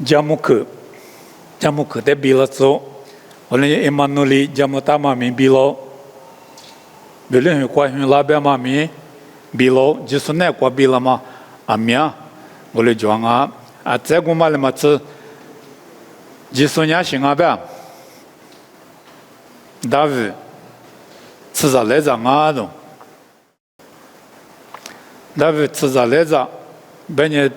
jamuke de bilazo oleh Emmanuel jamuta mami bilo belum kuah labe mami bilo jisune kuah bilama amia oleh juanga atse gumal matse jisunya singabe Davi tsazaleza ngado Davi tsazaleza benye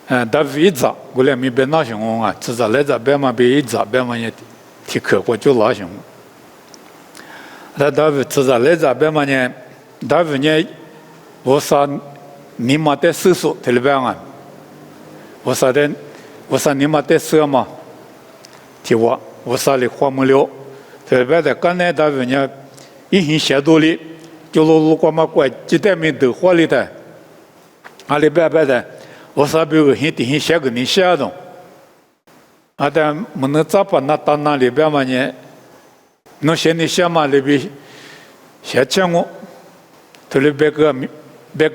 Davi za gule mi bena shunga tsazaleza bema be za bema ye tikhe ko ju la shung da Davi tsazaleza bema ne Davi ne wosa nimate susu telbanga wosa nimate sema tiwa wosa le khwamulyo telbada kanne Davi ne ihin shadoli jolo ko ma ko jite mi de khwali da ali baba da我啥比如很些个你写的，啊，但没能咋把那到那里边嘛呢？侬写你写嘛里边写钱我，这里别个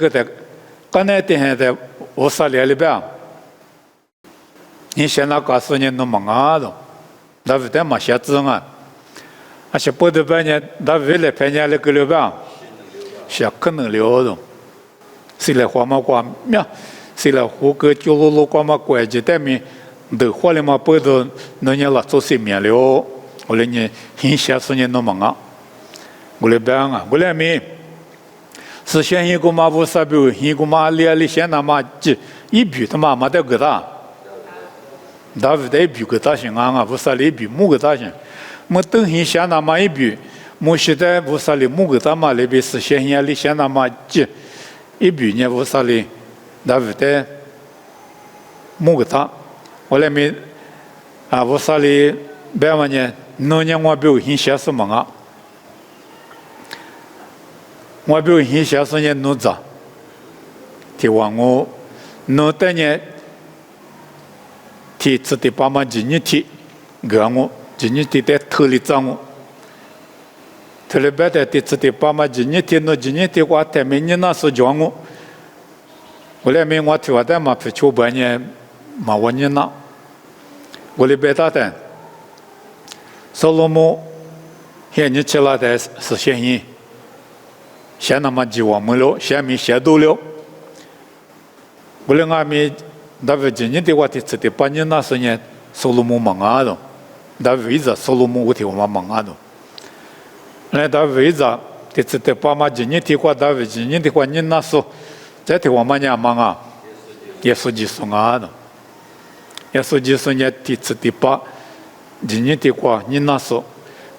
的，刚才的现在我啥里边，你写那告诉你侬忙啊的，那不得嘛写字啊，而且不得半年，那为了半年那个里边，写可能了的，谁来花嘛花咩？是了，胡个就路过嘛关节带面，的话了嘛不都那年了做些面了，我来呢很些时间弄忙啊，我来办啊，我来没，是先一个嘛不啥比，一个嘛里先那嘛几一笔他妈得个大，大不得一笔个大行啊，不啥里笔木个大行，么等很些那嘛一笔，么现在不啥里木个大嘛里边是先里先那嘛几一笔呢不啥里。那不得，木个他，我来没啊！我啥里别么呢？农业我比如很些什么啊？我比如很些什么农作，提完我农的呢，提自己爸妈今年提，个我今年提的头里脏我，头里别的提自己爸妈今年提，侬今年提我台明年那是叫我。我来没我提我的嘛，不求半年嘛我年那，我来别打的，所罗门现你起来的是先人，先那么几万没了，先没先多了，我来俺们那为今年的我提吃的半年那时呢，所罗门忙啊的，那为着所罗门我提我们忙啊的，那他为着提吃的爸妈今年提过，他为今年的话你那时。在台湾嘛呢忙啊，耶稣基督啊的，耶稣基督呢第次第八，今年的话你那时，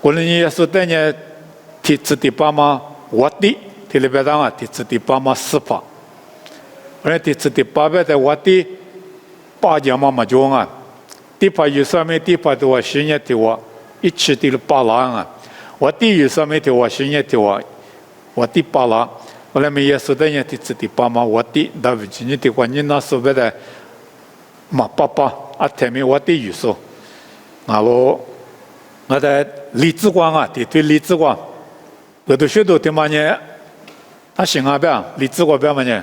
过年耶稣的呢第次第八嘛，我的第里边当啊第次第八嘛18，而第次第八边的我的8家嘛就啊，第8有上面第8的话新年的话一起的8郎啊，我的有上面的话新年的话我的8郎。后来没耶稣的人第次第八嘛，我的大卫今年的话，你那所谓的嘛爸爸啊，台面我的有说，然后我的李志光啊，对李志光，我都学到的嘛呢，他姓啊边，李志光边嘛呢，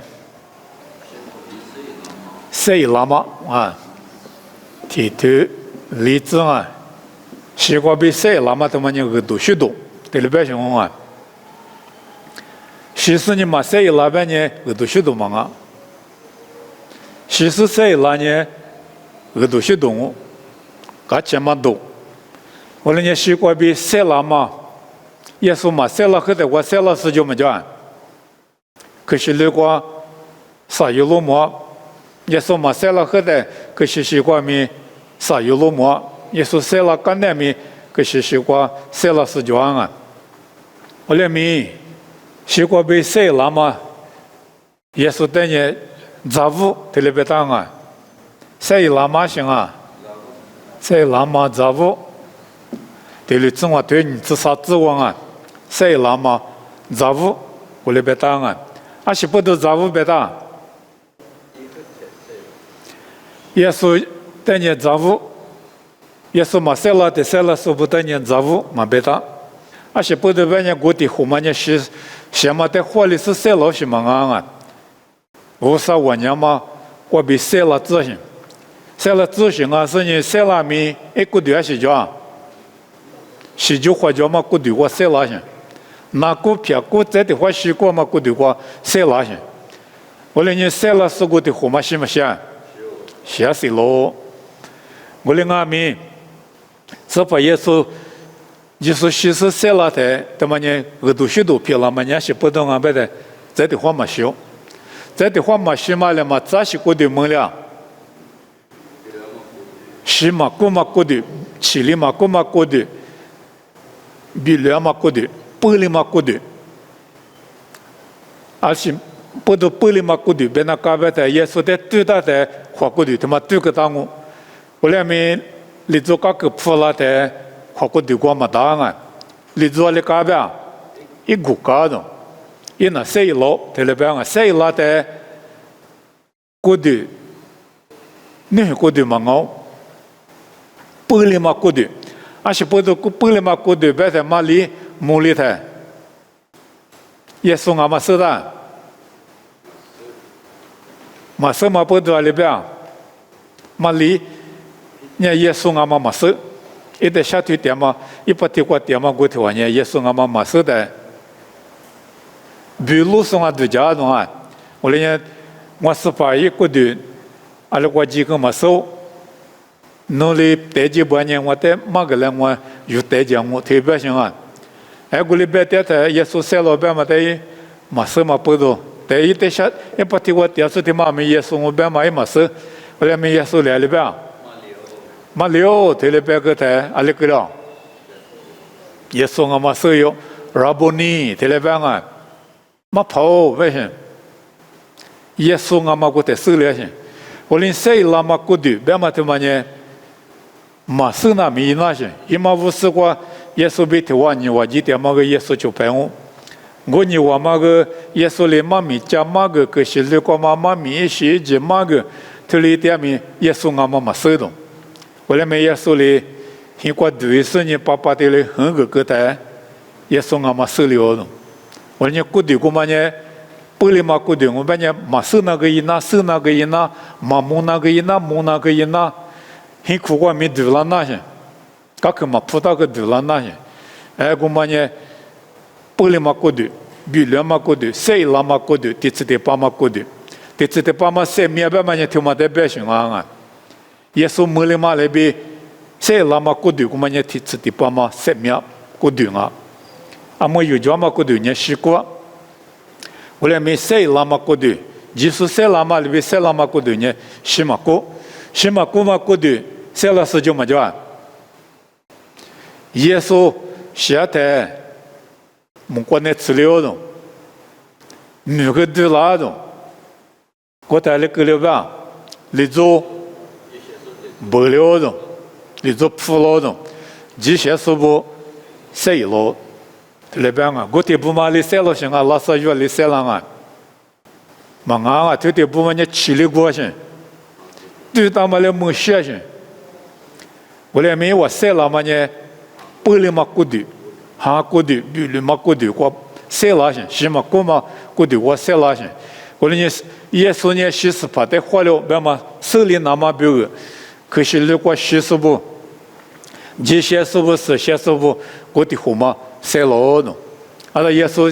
谁拉嘛啊，对李志啊，西瓜比谁拉嘛的嘛呢，我都学到，对里边像啊。其实你嘛，谁那边呢？我都许多忙啊。其实谁那呢？我都许多我，搞钱嘛多。我那呢西瓜比谁那嘛，耶稣嘛谁那喝的我谁那是就没讲。可是如果啥有路么？耶稣嘛谁那喝的，可是西瓜米啥有路么？耶稣谁那干的米，可是西瓜谁那是讲啊？我连米。西瓜被谁拉嘛？耶稣等于杂物，这里边当啊，谁拉嘛行啊？谁拉嘛杂物？这里正话对你自杀自亡啊？谁拉嘛杂物？我里边当啊，还是不都杂物别当？耶稣等于杂物，耶稣嘛谁拉的谁拉是不等于杂物嘛别当？还是不都半年过的后嘛呢是。什么的活力是谁老什么啊？我说我娘嘛，我比谁了自信，塞了咨询啊，是你塞拉米一个队洗脚，洗脚花脚嘛，个队我塞拉去，拿股票股在的话洗过嘛，个队我塞拉去。我连你塞了是个的货嘛，洗嘛洗，洗死喽。我连阿米，这把耶稣。就是其实塞拉的，他妈呢，额度许多票了嘛，人是不懂安排的，在的话嘛修，在的话嘛修嘛了嘛，咋是过的门了？是嘛过嘛过的，起里嘛过嘛过的，比了嘛过的，不里嘛过的，而且不都不里嘛过的，别那嘎巴的耶稣的最大的话过的，他妈对个当我，我俩们你做个个破了的。好过对过嘛大啊，你做的干呗，一股干的，一那谁老，对了边啊，谁老的，过的，你过的嘛好，不里嘛过的，而且不都不里嘛过的，别在马里木里头，也送俺们收的，嘛收嘛不多里边，马里，你也送俺们嘛收。一旦下推点嘛，一把提过点嘛，过头完呢，也送俺们马手的，比如送俺对家弄啊，我连我是把一个的，阿拉我几个马手，弄里带几半年，我带马个人我有带讲我特别行啊，哎，我里边带的也送塞老板嘛带马手嘛不多，带一带下一把提过点出的嘛没也送我边嘛一马手，我连没也送来里边。马六对了别个的阿里个了，也送俺们所有拉布尼对了别个，马跑为什？也送俺们个的手了些，我连谁拉马个的别嘛他妈呢，马手那没那些，伊嘛无事过，耶稣被提话你话几点嘛个耶稣就陪我，我你话嘛个耶稣连妈咪家嘛个个是那个妈咪是只嘛个，他里点咪耶稣俺们嘛手动。我来没耶稣哩，因为对是你爸爸的嘞很个的，耶稣俺们手里哦，我呢古的古嘛呢，不里嘛古的，我们呢马手那个一拿，手那个一拿，马木那个一拿，木那个一拿，因苦过没对了那些，噶个嘛葡萄个对了那些，哎古嘛呢，不里嘛古的，比了嘛古的，谁拉嘛古的，第次的爸嘛古的，第次的爸嘛谁面白嘛呢，听嘛得白行啊。耶稣没了嘛来比，谁拉嘛过度，我们也提出的把嘛谁面过度啊？啊，没有叫嘛过度呢习惯，我来没谁拉嘛过度，就是谁拉嘛里边谁拉嘛过度呢？西马过嘛过度，谁拉是就嘛叫？耶稣下台，蒙过那治疗的，每个都拉的，我带了个了吧，你做。不了的，你做铺了的，这些是不谁了？那边啊，我这部嘛里谁了行啊？拉萨月里谁了啊？嘛啊，这部嘛你起来过去，对他们来没学去。我来没我谁了嘛呢？不里嘛过的，哈过的，比里嘛过的，我谁了行？西嘛过嘛过的，我谁了行？我来你耶稣呢？西是怕的坏了，别嘛手里拿嘛别个。可是如果习师傅，这些师傅是些师傅，我的货嘛塞了呢。阿拉耶稣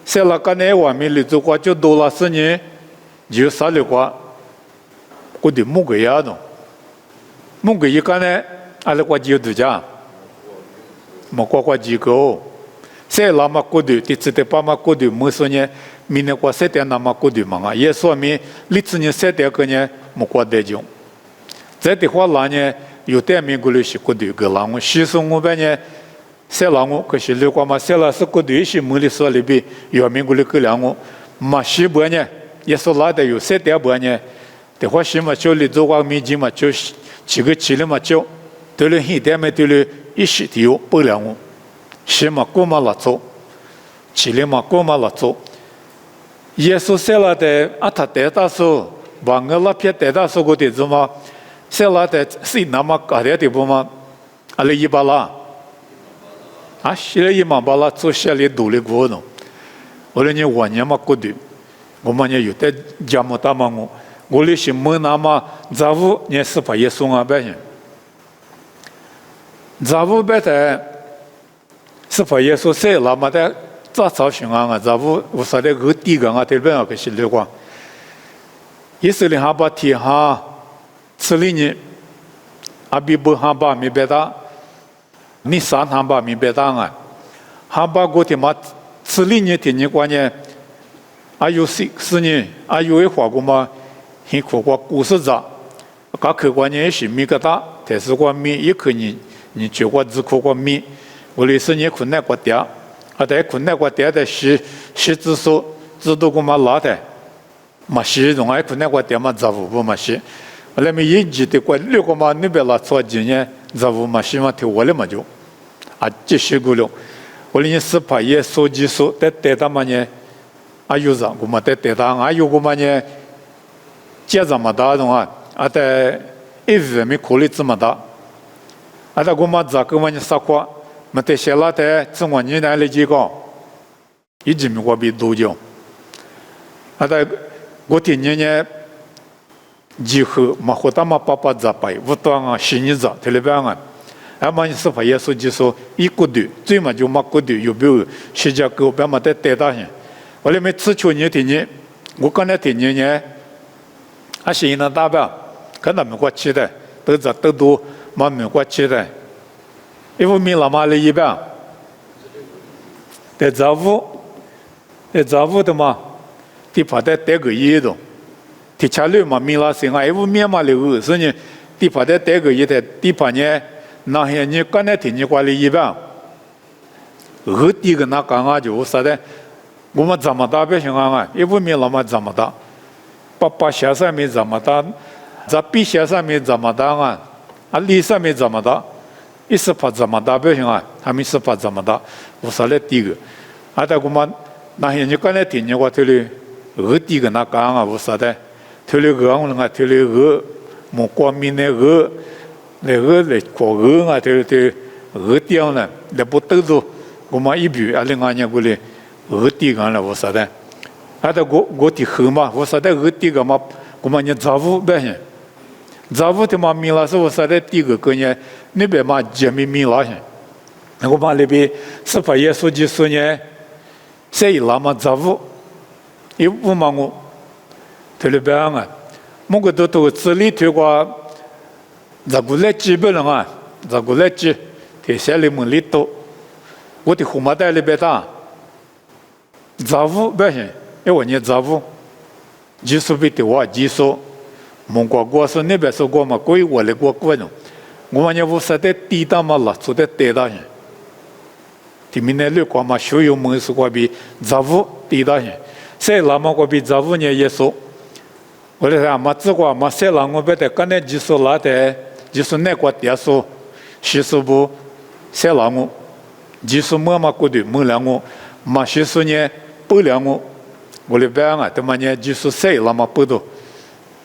塞了个那外面里头话就多了10年，就啥的话，我的木个呀呢，木个一个呢，阿拉话就多家，莫过几个，塞了嘛过的，第次的爸妈过的，没说呢，明年过塞点那么过的嘛啊，耶稣明历次呢塞点个呢，莫过得中。在的话，那呢有点名过来是过的个啦，我西松我们呢，塞啦我可是如果嘛塞啦是过的一些门里说里边有名过来个啦我，嘛西边呢也是拉的有塞点边呢，的话西嘛就里做个面筋嘛就几个起来嘛就，对了一点嘛对了一些的有不了我，西嘛过嘛拉走，起来嘛过嘛拉走，耶稣塞啦的阿他带大手，把我那片带大手个的怎么？塞拉的是那么高的地方嘛？阿拉一巴拉，啊，现在一万巴拉做下来多了过呢。我来你晚年嘛过的，我们也有的家么大嘛我，我里是没那么杂物也是把耶稣啊白人，杂物白的，是把耶稣谁那么的早早寻啊杂物我说的个地个啊对不对？个是流光，以色列哈巴提哈，此里呢，阿比布哈巴米别达，尼山哈巴米别达啊，哈巴过天嘛，此里呢天呢关键，阿有是呢，阿有一话过嘛。很苦过故事着，噶客观呢是米个大，但是过米也可你觉过只苦过米，我里是你困难过点，在困难过点的是之所知道过嘛拉的，嘛是容爱困难过点嘛杂物不嘛是，我来没一直的过六个嘛那边拉错几年杂物嘛是嘛听我的嘛就，继续过了，我里是怕也手机手带他嘛呢，有着我嘛带他，有个嘛呢。接这么大种啊，在一日没考虑这么大，在我们这个嘛啥话，没得写了的，怎么你那里几个，一直没我比多久，在我听人家几后嘛和他们爸爸在摆，我当啊心里在，特别啊，嘛是怕耶稣就说一个队，最嘛就嘛个队，有没有世界各边嘛得带大些，我来没吃去年听人，我刚才听人呢。是因那大表，可能没过去的，都多，嘛没过去的。因为米老妈的一边，在杂物的嘛，地方在带个一的，地下路嘛米拉生啊，因为米嘛流，所以地方在带个一的，地方呢，那些你刚才听你过来一边，地个那刚啊就啥的，我们这么大不行啊，因为米老妈这么大。爸写上面怎么打，这笔写上面怎么打啊？里上面怎么打？一时怕怎么打不行啊？他们是怕怎么打？我说了第一个，在我们那些你刚才听见我这里第一个那讲啊，我说的，这里我们这里莫光明的来过啊，这掉了，来不都是我们一比另外一个嘞第一个了，我说的。在我的后嘛，我说的第一个嘛，我们呢杂物白些，杂物的嘛米拉是我说的第一个呢，那边嘛杰米拉些，我们那边是把耶稣基督呢，谁拉嘛杂物，有不嘛我，特别白啊，某个都这里头个，这个来基本上啊，这个来基，在山里面里头，我的后妈在里边打，杂物白些。因为你杂物，技术比的话，技术，蒙古国是那边是国嘛，归我来国呢。我们呢，我说的地大嘛了，做的地大些。地面那六国嘛，所有门是国比杂物地大些。谁那么国比杂物呢？也说，我来讲嘛，这个嘛，谁那我别的刚才技术拉的，技术那国地说，技术不，谁那我，技术么嘛国的么两我，嘛技术呢不两我。我的班啊，他们呢就是谁那么不多，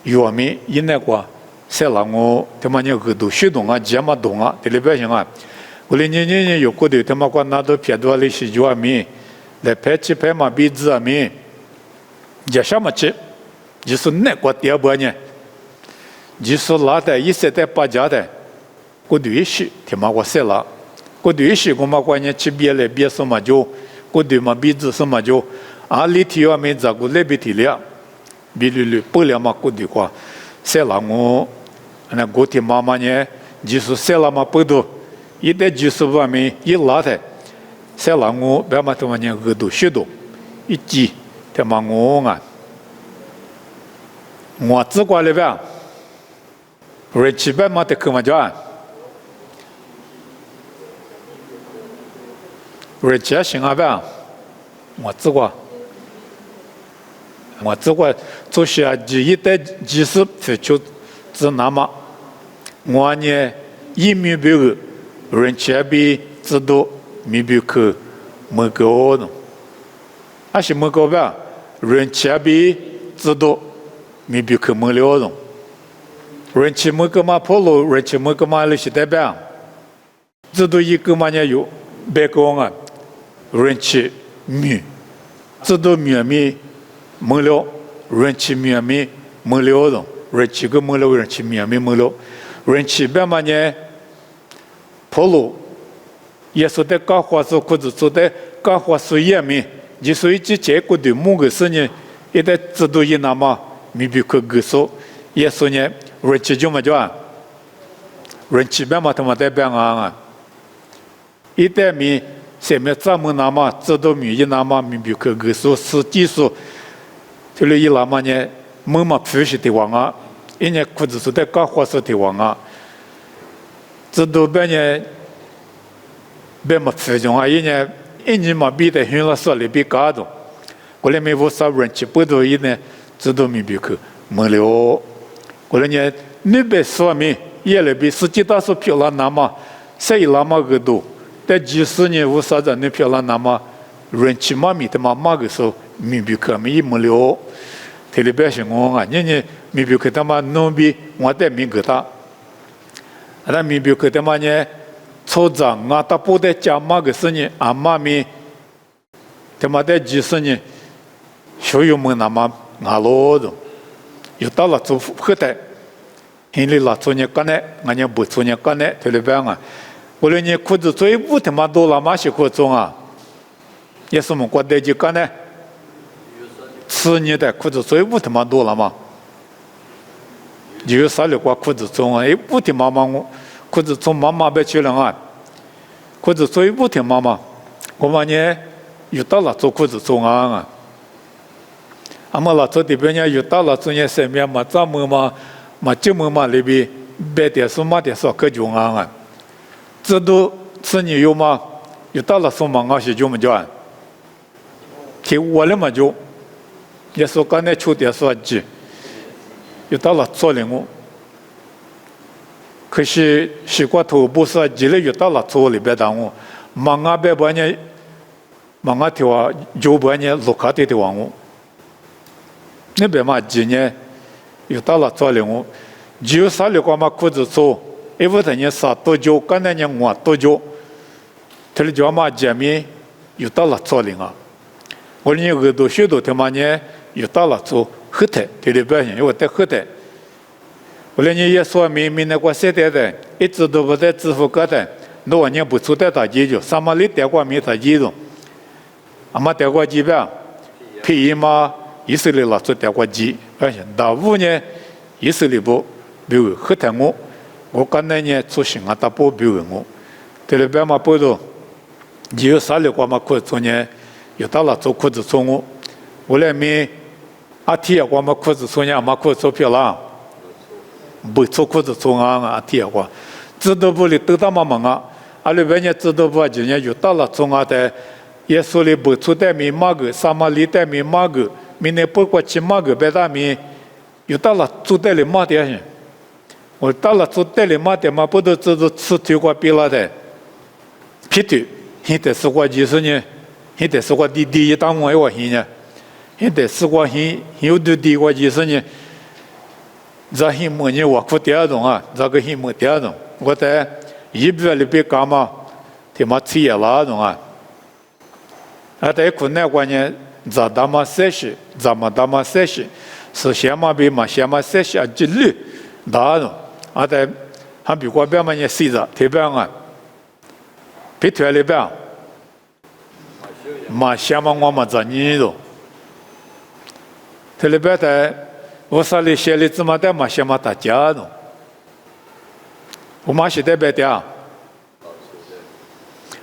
药米因那个谁那我他们呢很多学动啊、节目动啊，这里边行啊。我的年有个的，他们管拿到片段里是药米，来拍起拍嘛鼻子啊米，也什么吃，就是那个第二波呢，就是拿的一些在八家的，我对是他们我谁了，我对是我们关键吃别来别什么就，我对嘛鼻子什么就。里头啊，没这个那边的了，比如不了嘛，过的话，谁让我那过天妈妈呢？就是谁让嘛不多，一旦就是外面一拉的，谁让我别嘛他们呢耳朵许多，一挤他妈我啊，我只管那边，瑞奇别嘛的干嘛叫？瑞奇行啊边，我只管。我这个做些第一代技术就只那么，我呢一米标人家比知道米标去没高呢，是没高吧？人家比知道米标去没了呢，人家没个嘛跑路，人家没个嘛那些代表，知道一个嘛呢有别个啊，人家米知道米。没了，人气面面没了的，人气个没了，人气面没没了，人气别嘛呢，跑路，也说的搞花说或者说的搞花说也没，就所以这结果的某个事呢，也得制度一那么，没比可个说，也说呢，人气就么叫啊，人气别嘛他妈在别啊，一代米。下面咱们那么制度米一那么明比可个说实际说，就是一那么呢，没嘛표시的王啊，一年或者说在搞花说的王啊，制度别呢，别嘛표시啊，一年嘛比的很了说里比高的，过来没有啥人气不多一呢，制度明比可没了，过来呢，你别说明也来比实际大数票了那么，谁那么个多。在几十年无啥子那漂亮那么人气嘛米的嘛个时候米比克米没了，特别是我啊，你米比克他妈农比我在米个他，那米比克他妈呢，抽长啊他不得加嘛个事呢，啊嘛米，他妈在几十年，所有么那么阿罗的，有到了做后代，现在拉做呢干呢，俺家不做呢干呢，特别啊。我来呢，裤子最不他妈多了嘛些扩充啊，也是我们国内就干呢，吃你的裤子最不他妈多了嘛，有啥了挂裤子中啊，也不听妈妈我裤子从妈妈别去了啊，裤子最不听妈妈，我们呢有到了做裤子中啊，俺们了做这边呢有到了做呢身边嘛，咱们嘛就嘛里边别的说嘛的说各种啊。制度是你有吗？有到了什么东西就么叫？听我了嘛就，也说刚才出点说几，有到了做了我，可是西瓜头不是几了有到了做里边当我，忙啊别把呢，忙啊条啊就把呢路卡的往我，那边嘛几年有到了做了我，就啥了个嘛裤子做。因为他呢啥多久，刚才呢我多久，他的叫嘛见面又到了做零啊，我呢耳朵许多他妈呢又到了做后台，对的表现，因为在后台，我呢也说明那个现在的一直都不在支付高的，那我呢不出在大解决，什么里带过没他解决，俺们带过几遍，皮衣嘛以色列老做带过几，而且大部呢以色列不比如后台我刚才呢出行啊，他不比我，对了，别嘛不多，有啥了个嘛裤子呢？有到了做裤子做我来没阿天个嘛裤子做呢，嘛裤子做漂亮，不做裤子做啊阿天个，知道不哩都他妈忙啊，阿里边呢知道不今年有到了做啊的，也说哩不出的没嘛个，什么里的没嘛个，明年不过去嘛个别大没，有到了做的哩嘛的。我到了做代理嘛的嘛，不都知道吃腿瓜比了的，皮腿，现在是我就是呢，现在是我第一档我要现呢，现在是我现有的第我就是呢，这现么呢我不第二种啊，这个现么第二种，我在一边里边干嘛，他妈吃也那种啊，啊在国内关呢，这他妈三十，这么他妈三十，是先嘛比嘛先嘛三十啊，几率那种。啊，在还比过别嘛呢，谁着特别啊，别推里边，嘛先嘛我们这年度，特里边在我啥里写里怎么的嘛先嘛大家的，我嘛是代表的，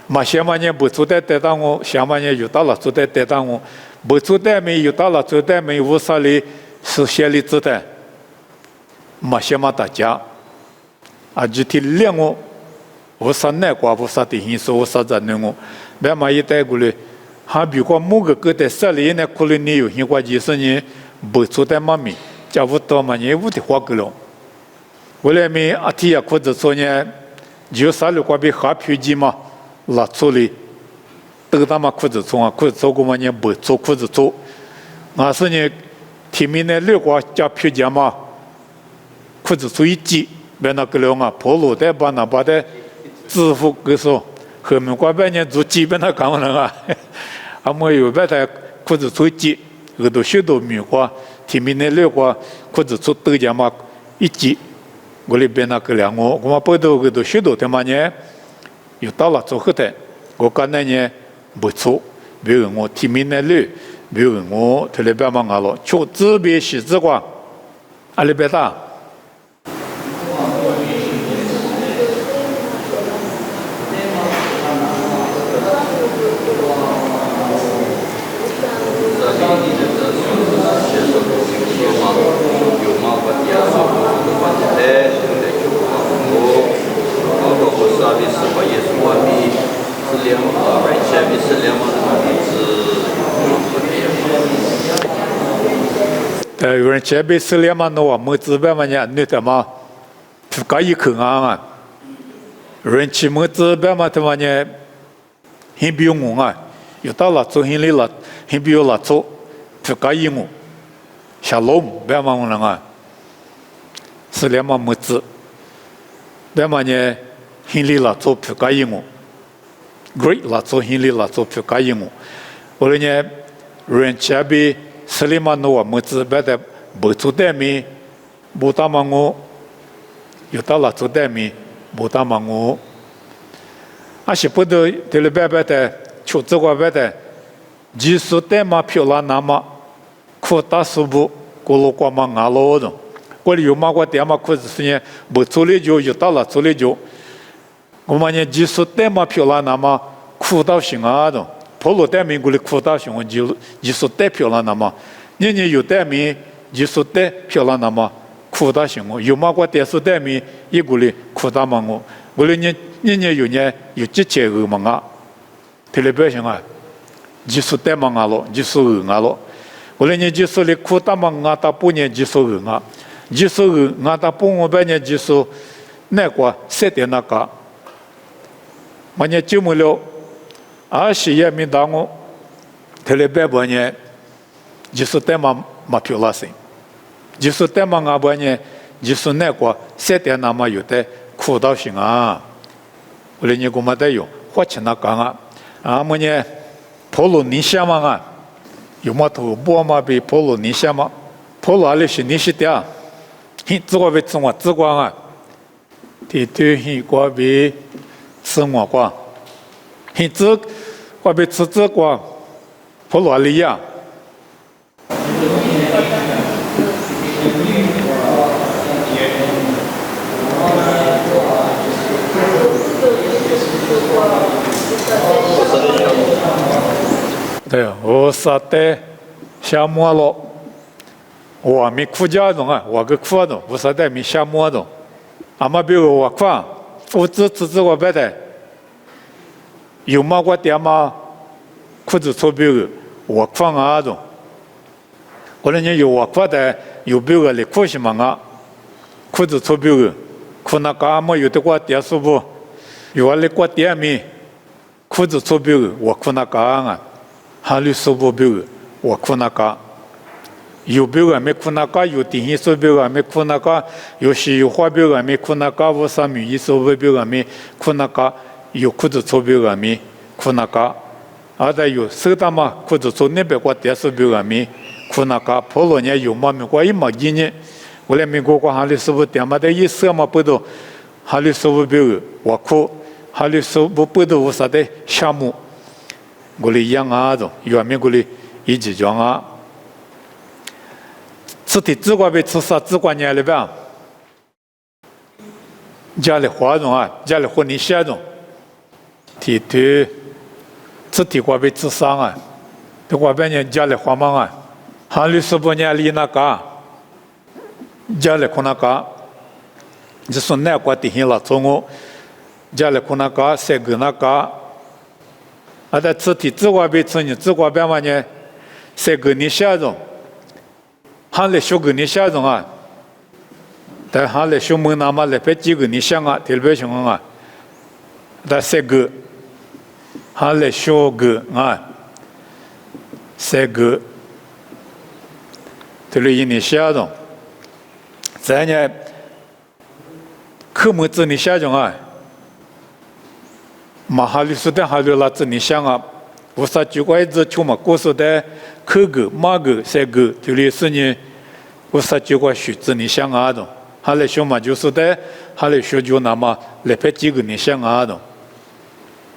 嘛先嘛呢不出的带到我，先嘛呢有到了出的带到我，不出的没有到了出的没我啥里是写里出的，嘛先嘛大家。啊，具体两我啥那瓜不啥的形式，我啥子那别嘛一带过来，还比过某个在这里呢，可能你有些话就是呢，不出在妈咪，家务多嘛，你屋的花够了。我来没阿天也或者说呢，就啥了瓜比哈皮机嘛，拉出来，都他妈裤子穿啊，裤子做过嘛呢，不做裤子做，那是呢，前面呢六瓜加皮夹嘛，裤子做一季。别那个了啊，跑路的把那把的支付个说，后面过半年做基本上干完了啊，还没有别的裤子做几，耳朵许多米花，提米内六个裤子出德家嘛一级，我里边那个两我们不都个都许多的嘛呢，有到了做后头，我刚才呢不错，比如我提米内六，比如我特里边嘛我了，就自别是这个，阿里边大。有人前辈是两嘛，我们这边嘛呢，那他妈不搞一口啊！人前么这边嘛，他妈呢，很比我啊，有到了做很累了，很比我了做，不搞一我，下楼边嘛我那个，是两嘛么子，边嘛呢，很累了做不搞一我 ，great 了做很累了做不搞一我，我呢，人前辈。斯里曼诺么子别的不做代米，不打嘛我，有到了做代米，不打嘛我，阿是不得对了别的，就这个别的，技术代嘛漂亮那么，扩大速度，过路过嘛阿罗的，我里有嘛个代嘛可是呢，不做了就有到了做了就，我们呢技术代嘛漂亮那么，扩大性啊的。普罗代名过来扩大熊技术代表了那么，年年有代名技术代表了那么扩大熊有嘛个代数代名一过来扩大嘛我来年有年有几千个嘛啊，特别表现啊，技术代嘛啊咯，技术啊咯，我来年技术的扩大嘛啊，大半年技术啊，技术啊大半我半年技术那个设定那个，嘛年就没了。啊，是也没当我，特别白半年，就是代码没漂亮些，就是代码啊半年，就是那个设定那么有的苦到性啊，我来你给我们得有，花钱那讲啊，啊么呢，普罗尼西亚嘛啊，有么头波嘛比普罗尼西亚嘛，普罗阿里是尼西的，很自个为自我自光啊，对对很个为自我光。很自，我被吃这个普罗利亚。对，我说的下末了，我没苦家中啊，我个苦中，我说的没下末中，阿妈比我快，我只我别的。有嘛个点嘛，裤子错别个，我放啊种。我那年有我放的有别个嘞，裤是嘛啊，裤子错别个，裤那干嘛有的个点说不，有啊嘞个点咪，裤子错别个，我裤那干啊，哈里说不别个，我裤那干。有别个没裤那干，有电线说别个没裤那干，有石油花别个没裤那干，我啥米意说别个没裤那干。有裤子错别个咪，裤那个，啊的有手打嘛裤子错那边个点数别个咪，裤那个普罗年有嘛咪个一毛几年，我来美国个哈里师傅点嘛的一色嘛不都，哈里师傅别个我裤，哈里师傅不都我啥的项目，我来养啊种，原面我来一起讲啊，此地自个被吃啥自个年里边，家里花种啊，家里花你下种。提对，这提过被自杀啊，这过半年家里慌忙啊，哈里10多年里那个，家里可那个，就是那个地形了，从我家里可那个三个那个，啊，在这提这过被吃呢，这过半年三个你下种，哈里10个你下种啊，但哈里10门那么来别几个你想啊，特别凶啊，但三个。哈来小个啊，三个，这里印尼下种，咱呢，科目子你下种啊，马哈里苏的哈里拉子你想啊，我啥就怪子出嘛，过说的科个马个三个，这里是呢，我啥结果学子你想啊的，还来学嘛就是的，还来学就那么来拍几个你想啊的。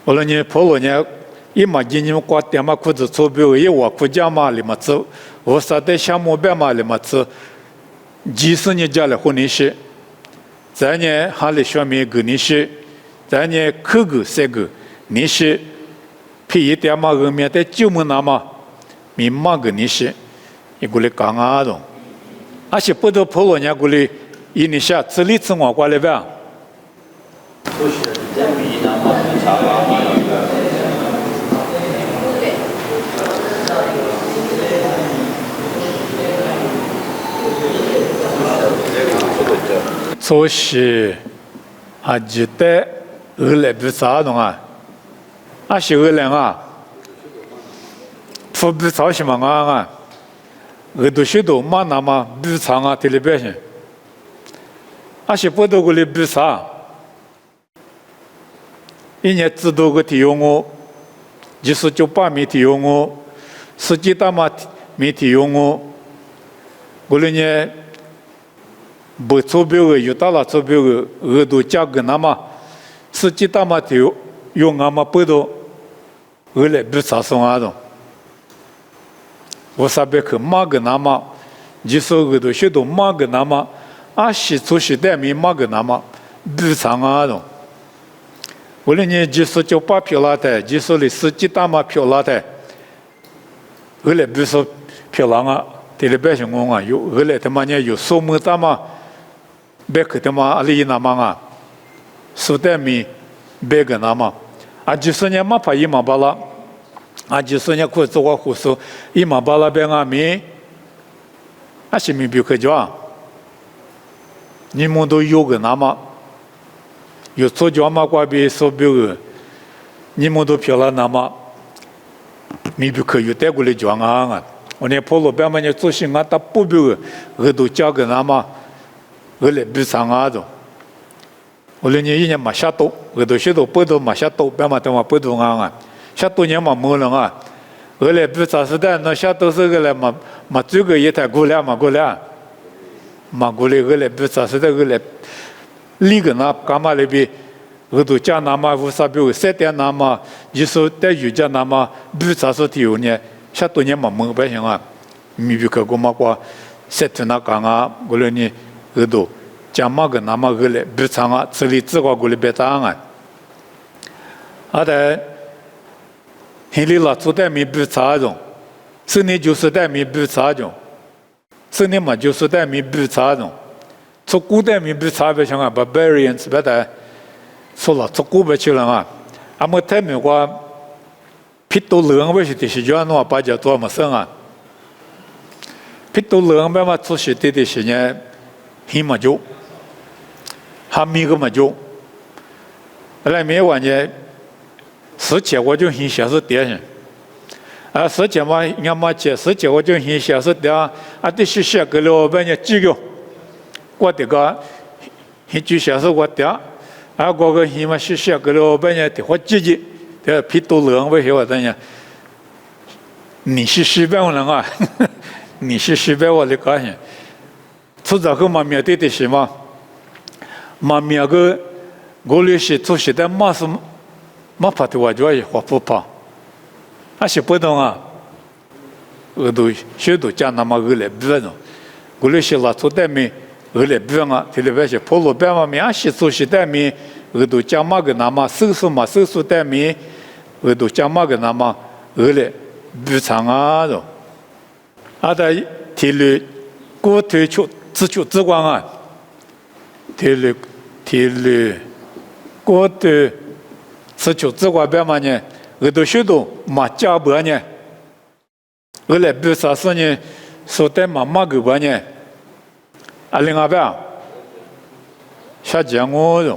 我说你跑了呢，一嘛今年挂点嘛裤子手表一我裤家嘛里嘛走，我啥的项目表嘛里嘛走，几十年家来和你学，再呢还来学没个你学，再呢口个三个你学，皮一点嘛后面的就么那么，明嘛个你学，一个来讲啊的。而且不得跑了人家过来，一年下这里吃我过来呗。所以啊，记得后来不啥东啊，啊是后来啊，不不啥什么啊。我都学到嘛那么比长啊，这里边些，而且不多个里比啥，一年知道个体育我，1998没体育我，10几大嘛没体育我，过来呢，不手表个有大了手表个，我都加个那么10几大嘛体育用俺们不多，后来比啥送啊种。我啥别去马个那么，你说个都学到马个那么，啊是做时代没马个那么，比长啊种。我那年1998票拉的，你说的10几大嘛票拉的，后来比说票拉啊，这里边是我啊有，后来他妈呢有数目大嘛，别去他妈阿里那么啊，时代没别个那么，啊就是呢嘛怕一嘛巴拉。啊，就是人家做个护士，一嘛把那边啊米，啊是米不可叫，你们都有个那么，有做脚嘛挂边手表个，你们都漂亮那么，米不可有带过来叫啊！我那跑路边嘛，你做新啊，打不表个，我都加个那么，我来比上啊种。我那年一年嘛下多，我都学到不多嘛下多，边嘛都嘛不多啊！下多年嘛没了啊，后来比啥时代那下多少个来嘛这个一台过来嘛过来，嘛过来后来比啥时代后来，里个那干嘛那边，我都讲那么无啥比如3点那么，你说在瑜伽那么比啥时候呢？下多年嘛没百姓啊，米比克过嘛过，7天那讲啊，过来呢我都讲嘛个那么后来比长啊，这里自个过来别当啊，啊的。现在了，做代没比差种，10年90代没比差种，10年嘛90代没比差种，做古代没比差别像啊 ，barbarians 别的，说了做古别去了啊，俺们太美国，皮多冷为是的是叫那把叫做么生啊，皮多冷别嘛做是的是呢，很么久，还没个么久，来没完呢。10节我就很享受点，啊10节嘛，俺妈节10节我就很享受点，啊这些些个了，半夜几个，我这个很就享受我点，啊我个很嘛些个了，半夜的好积极，这皮多冷为什么这样？你是1000万人啊，你是1000万的高兴，出这个嘛面对的是嘛，嘛面个我那些做些的嘛是。嘛怕的话就也活不怕，还是不懂啊。我都学都讲那么后来不懂，我那些老做代面后来不啊，这里边些跑路边嘛面还是做些代面，我都讲嘛个那么手术嘛手术代面，我都讲嘛个那么后来不长啊咯。啊的体力过退出自求自管啊，体力过退。是就这块边嘛呢，我都学到马加伯呢，我来比啥事呢？说在妈个边呢，啊另外边，下讲我了，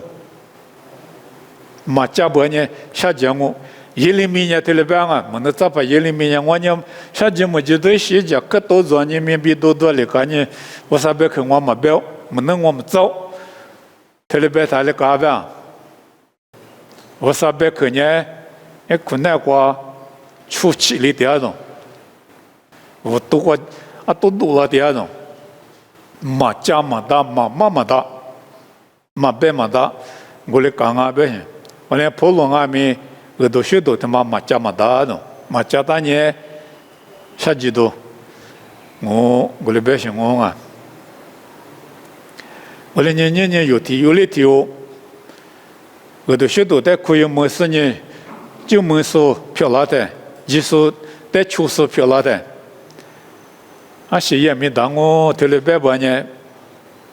马加伯呢下讲我，10年的里边啊，我那咋把10年我呢下讲我就对写讲可多少年面比多的个呢，我啥别看我嘛标，没能我们走，这里边他的嘎边。我啥别可呢？哎，困难过出气里点种，我都过啊都多了点种，马加马达马妈马达马贝马达，我来讲啊呗，我来普罗阿米，我都学到他妈马加马达的，马加达呢，啥几多？我来呗是我啊，我来年有题有哩题哦，我都学到的可以么事呢？就么说漂亮的，就说的确实漂亮的。啊，是也没当我特别白吧呢，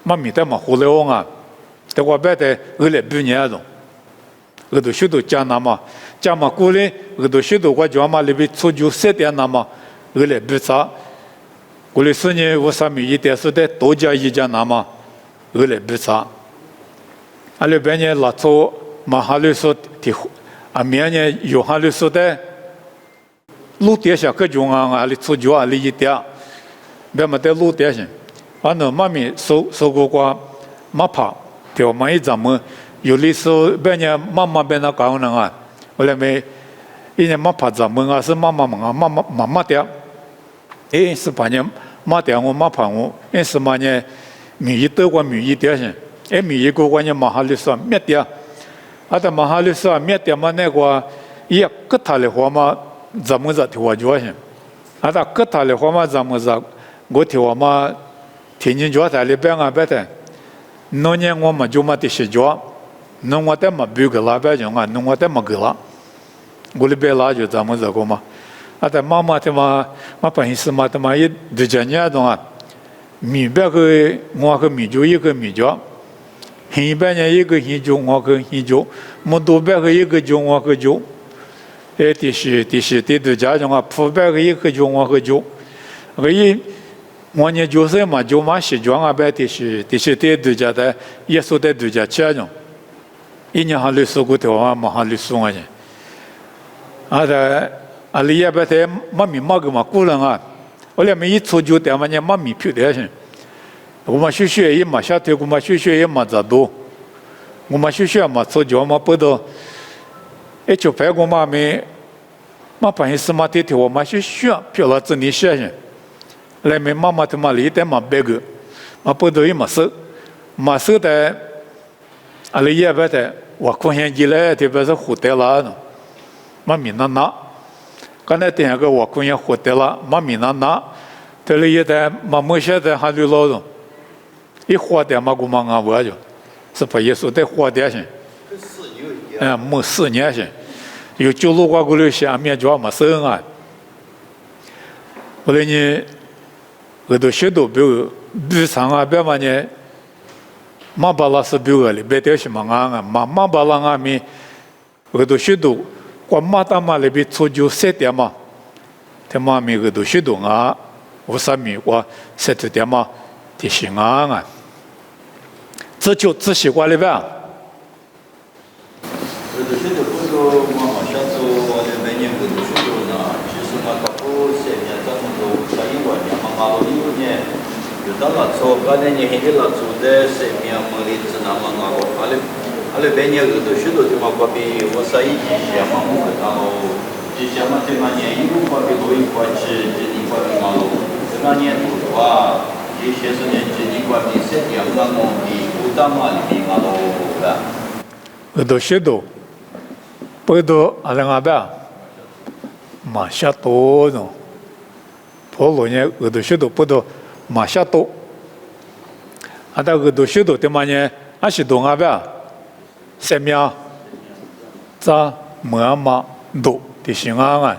妈咪的嘛胡来我啊，但我白的我来半年了，我都学到讲那么，讲嘛过来，我都学到我讲嘛里边初九7点那么，我来半啥，过来4年我上面一点是的多加一讲那么，我来半啥，啊里边呢拉出马哈律说的，啊明年约翰律说的，路底下个讲啊里初九啊里一点。别么在路底下，反正妈咪收过过马爬，条马一怎么有的时候别人妈妈别那搞那啊，后来没，一年马爬怎么啊是妈妈嘛妈的，哎是把人妈的我马爬我，哎是嘛呢米一多过米一点些，哎米一个过呢马哈里说灭掉，啊但马哈里说灭掉嘛那个也个他的话嘛怎么着条就些，啊但个他的话嘛怎么着。我听我嘛，天津教台里边啊白的，那年我们就嘛的是教，那我在嘛别个拉白讲啊，那我在嘛个拉，我里边拉就咱们这个嘛，啊在妈妈的嘛，嘛本身嘛的嘛一2年中啊，米白个我和米酒一个米酒，黑白呢一个黑酒我和黑酒，木多白个一个酒我和酒，哎第2家中啊，铺白个一个酒我和酒，我呢就是嘛，就嘛西装啊，白2家的，也说的2家钱种，一年还60个条啊，嘛还60块钱。啊的，啊里也白的，妈咪妈个嘛古人啊，我俩没一出就点嘛呢，妈咪漂亮些。我们学也嘛下头，我们学也嘛咋多，我们学嘛出脚嘛不到，一就白我嘛没，嘛本身嘛的条我们学漂亮真的些些。来没妈妈他妈里的嘛别个，嘛不都有嘛手的，啊里也白的，我空闲起来特别是活得了，嘛米拿，刚才第二个我空闲活得了，嘛米拿，这里也的嘛没些的还有老人，一活的嘛我嘛俺我就，是把耶稣的活的些，没4年些，有9路过过来下面就嘛生啊，后来呢。我都学到比上啊，别嘛呢，马巴拉是比我哩，别的是嘛啊，马巴拉啊咪，我都学到，我马达嘛里边初97点嘛，他妈咪我都学到啊，我啥咪我7点嘛，的是啊，这就这习惯了呗。我都学到不说嘛，下次我的每年我都学到呢，其实嘛，他不7年咱们都上1万年嘛，马路里面有到了做，刚才你现在了做的7年嘛，里子那么我阿拉每年我都学到的嘛，过比我上一季些嘛，我然后这些嘛，这嘛年一路过比多一块去，这一块比马路，这嘛年多的话，这些是年这一块比7年嘛，我比5大马里比马路的。我都学到，不都阿拉阿爸，马下多呢，跑路呢我都学到不都马下多，啊但我都学到的嘛呢，阿是多阿爸，7秒，咋么嘛多的是啊，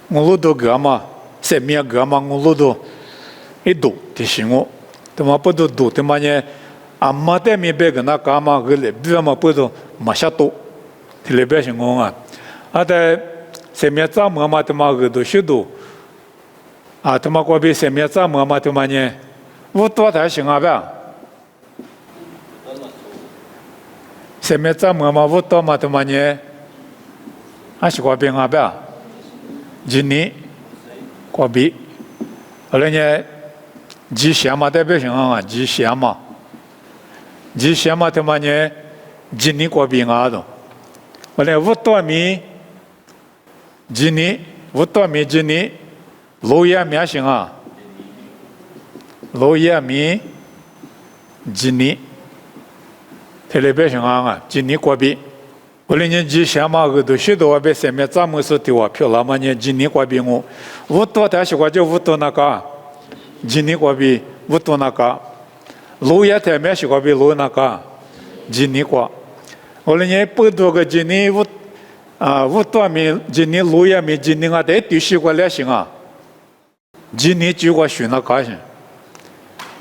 我路都个嘛7秒个嘛我路都一多的是我，的嘛不都多的嘛呢？啊，马代米别个那干嘛个嘞？比方嘛不都马下多，这里边是我啊，啊在7面咋么嘛的嘛个都许多，啊他妈过比7面咋么嘛的嘛呢？我多才行啊吧？7面咋么嘛我多嘛的嘛呢？还是过比啊吧？今年过比，后来呢？吉祥嘛代表行啊，吉祥嘛。吉祥嘛，他妈呢？今年过比啊的，我来5多米，今年5多米今年，老爷名行啊，老爷名今年特别别想啊，今年过比，我们年纪小嘛个都许多外边上面咱们是对我票了嘛年今年过比我多但是我就我多那个，今年过比我多那个，路也太没是过比路那个，今年过，我们年不多个今年我多米今年路也没今年啊，得对是过来行啊，今年就我选那个行，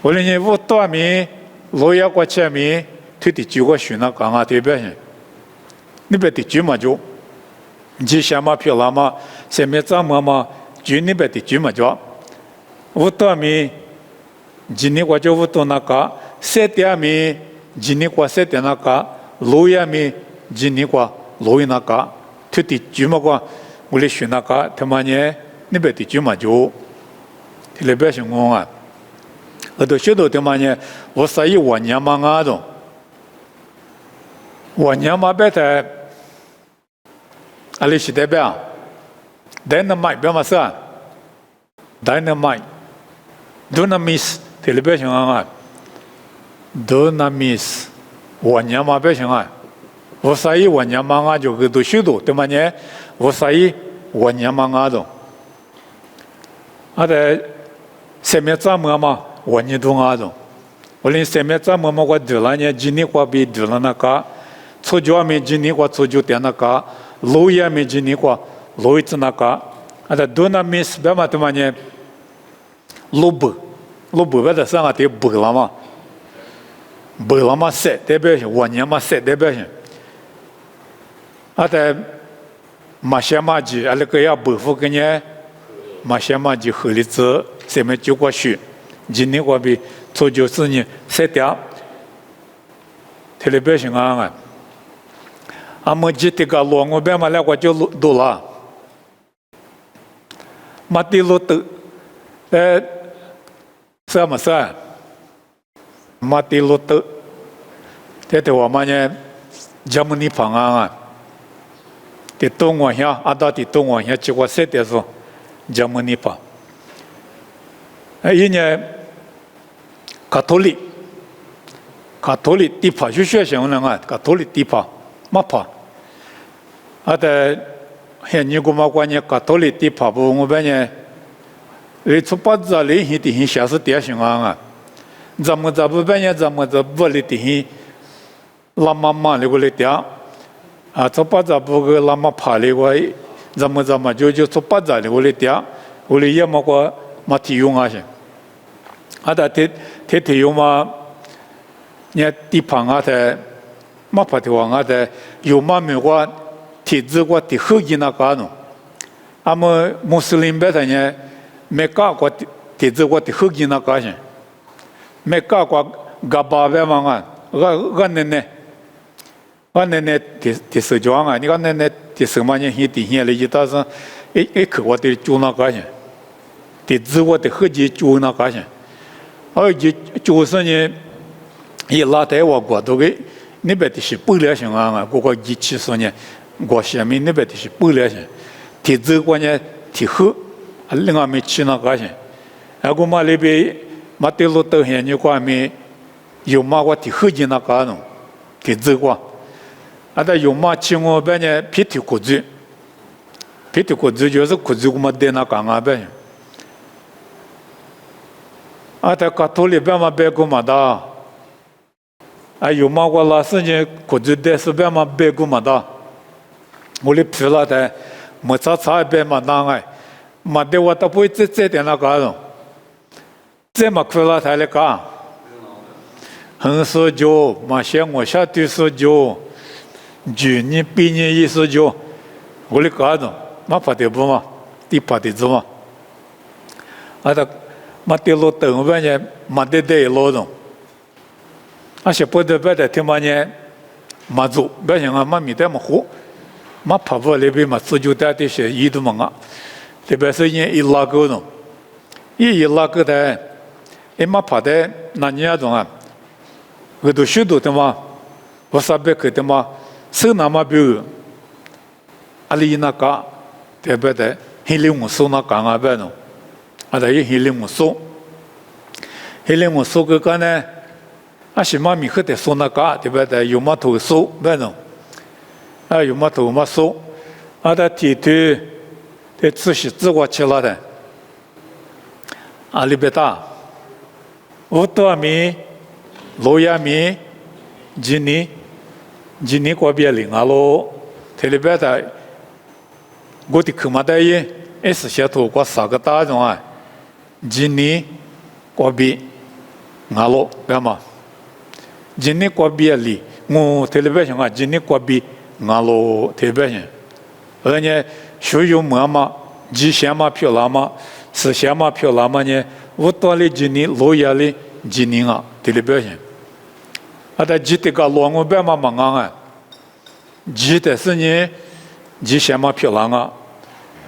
我们年我多米路也过前面。推的就我选那讲啊，对不对？你别的就嘛就，你想嘛漂亮嘛，下面怎么嘛，就你别的就嘛就，我多米，今年我就我多那个，7点米，今年我7点那个，6点米，今年我6那个，推的就嘛个，我来选那个，他妈呢，你别的就嘛就，你别想我啊，我都晓得他妈呢，我是1万年嘛啊种。我娘嘛别的，阿里是代表，dynamite 别嘛是啊 ，dynamite，dynamis 特别想啊 ，dynamis， 我娘嘛别想啊，我是我娘嘛啊就个都许多，对嘛呢？我是我娘嘛啊种，啊的下面怎么嘛，我娘都啊种，我连下面怎么嘛我得了呢？今年我比得了那个。初九没今年过初九点那个，6月没今年过6月那个，啊，这多那没是别嘛他妈呢，6别的上啊得白了嘛，白了嘛7代表性，我年嘛7代表性，啊这马些马吉，啊那个要白富个呢，马些马吉合理子，下面就过去，今年过比初九4年7点，特别性啊。阿么记得个路，我别嘛来我就路了，马地路的，是么事？马地路的，这我们呢，咱们的朋友啊，的东我乡，阿到的东我乡，结果7点钟，咱们的朋，一年，卡托利地方就学生了啊，卡托利地方，没跑。啊，在现你古嘛关键卡托利地跑步，我们呢，你出发这里去的下是点上啊，咱们这不半夜咱们这不里的拉妈妈的过来点，啊，出发这不个拉妈爬的过，咱们就出发这里过来点，过来也么个没体用啊些，啊，在体用嘛，你地方啊在，没跑的话啊在有嘛没个。体制过的后裔那个喏，阿么穆斯林别的呢，没搞过体制过的后裔那个些，没搞过嘎巴别嘛啊，我奶奶的手脚啊，你看奶奶的手嘛呢，现底下来一到是，可我的做那个些，体制过的后裔做那个些，而且就是呢，一拉带我过都给那边的是不了行啊，我个一起说呢。我下面那边的是不了些，体制关键体后，另外没去那个些，啊，我嘛那边马对路到现你关面有嘛我体后进那个喏，体制关，啊，但有嘛去我边呢皮体裤子就是裤子我嘛带那个啊边，啊，在卡托里边嘛边过嘛的，啊，有嘛我老是呢裤子带是边嘛边过嘛的。我哩皮了的，没擦边嘛当哎，嘛的我都不会这点那个了，这么皮了才来干，很说就嘛像我下对说就，9年8年一说就，我哩干着，嘛怕的不嘛，地怕的怎么？啊的，嘛的路等半年，嘛的路中，啊些不得别的听嘛呢，嘛做，别想啊嘛没得么活。嘛跑步那边嘛，自就带的些移动嘛啊，特别是人一拉钩呢，一拉钩的，嘛跑的那年种啊，我都许多的嘛，我啥别个的嘛，手那么表，阿里那个特别的，黑里我手那讲啊别呢，啊在黑里我手个呢，阿是妈咪喝的说那个，对不对？有么头收那种，啊有么头么收，啊的体头的自己自我起来的，阿里边大，乌多米、罗亚米、吉尼过边领阿罗，这里边的我的科马的耶，也是些头过三个大种啊，吉尼过边阿罗干嘛？吉尼过边里，我这里边想啊，吉尼过边阿罗这边想，而且学有么嘛，吉祥嘛漂亮嘛，是祥嘛漂亮嘛呢？乌多里吉尼，罗亚里吉尼啊，这里边想。啊，但吉这个罗我别嘛忙啊，吉的是呢，吉祥嘛漂亮啊，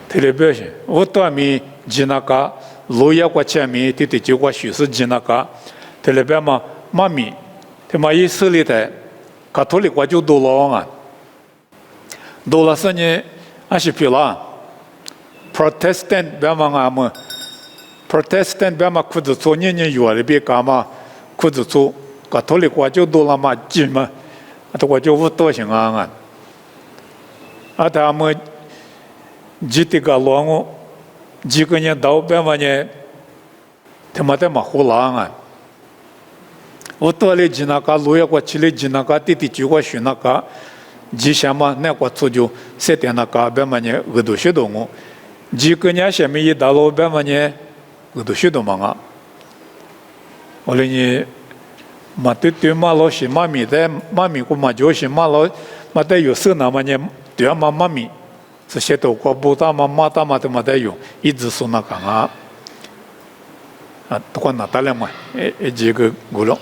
这里边想。乌多米吉那个，罗亚过前面，这就过许是吉那个，这里边嘛妈咪。他妈以色列的卡托利国就多了啊，多了是呢，还是比啦 ，Protestant 别嘛啊么 ，Protestant 别嘛裤子做年有的别干嘛，裤子做卡托利国就多了嘛，几嘛，他国就不多行啊，啊他们几这个罗我几个人到别嘛呢，他妈的嘛胡浪啊。我多了吉那个，路亚过去了吉那个，弟弟就过学那个，吉祥嘛，那个做就设定那个，别嘛呢，耳朵学懂我，几个人下面一大路，别嘛呢，耳朵学懂嘛啊。我嘞呢，嘛对嘛老是妈咪的，妈咪过嘛就是嘛老，嘛得有事那嘛呢，对嘛妈咪，这些都过不大嘛，妈大嘛都嘛得有，一直说那个啊，啊，都过那大了嘛，几个古了。